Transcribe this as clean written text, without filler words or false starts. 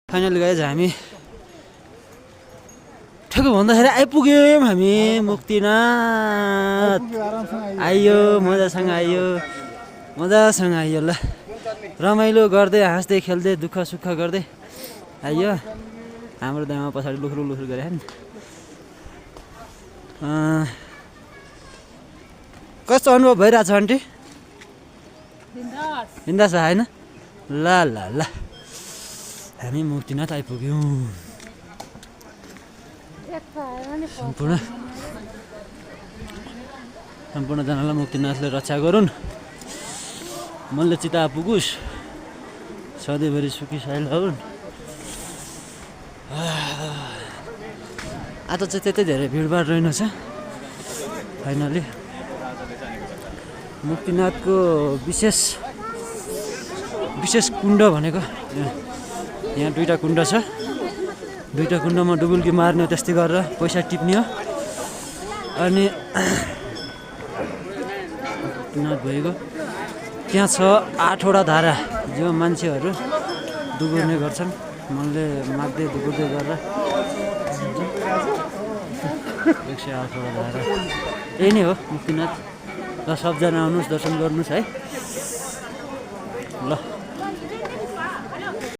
Finally guys हामी ठ्याक्कै भन्दाखेरि आइपुग्यौँ हामी मुक्तिनाथ। आइयो मजासँग आइयो ल, रमाइलो गर्दै हाँस्दै खेल्दै दुःख सुख गर्दै आइयो। हाम्रो दाइमा पछाडि लुख्रु गरे नि। कस्तो अनुभव भइरहेछ आन्टी? बिन्दास होइन? ल ल ल हामी मुक्तिनाथ आइपुग्यौँ। सम्पूर्णजनालाई मुक्तिनाथले रक्षा गरून्, मनले चिता पुगोस्, सधैँभरि सुखी साइल हुन्। आज चाहिँ त्यतै धेरै भिडभाड रहेनछ। फाइनली मुक्तिनाथको विशेष कुण्ड भनेको यहाँ दुईवटा कुण्ड छ। दुईवटा कुण्डमा डुबुल्की मार्ने हो, त्यस्तै गरेर पैसा टिप्ने हो। अनि मुक्तिनाथ भएको त्यहाँ छ 8वटा धारा जो मान्छेहरू डुबुर्ने गर्छन्। मनले माग्दै डुबुर्दै गरेर 108वटा धारा यही नै हो मुक्तिनाथ। र सबजना आउनुहोस्, दर्शन गर्नुहोस् है।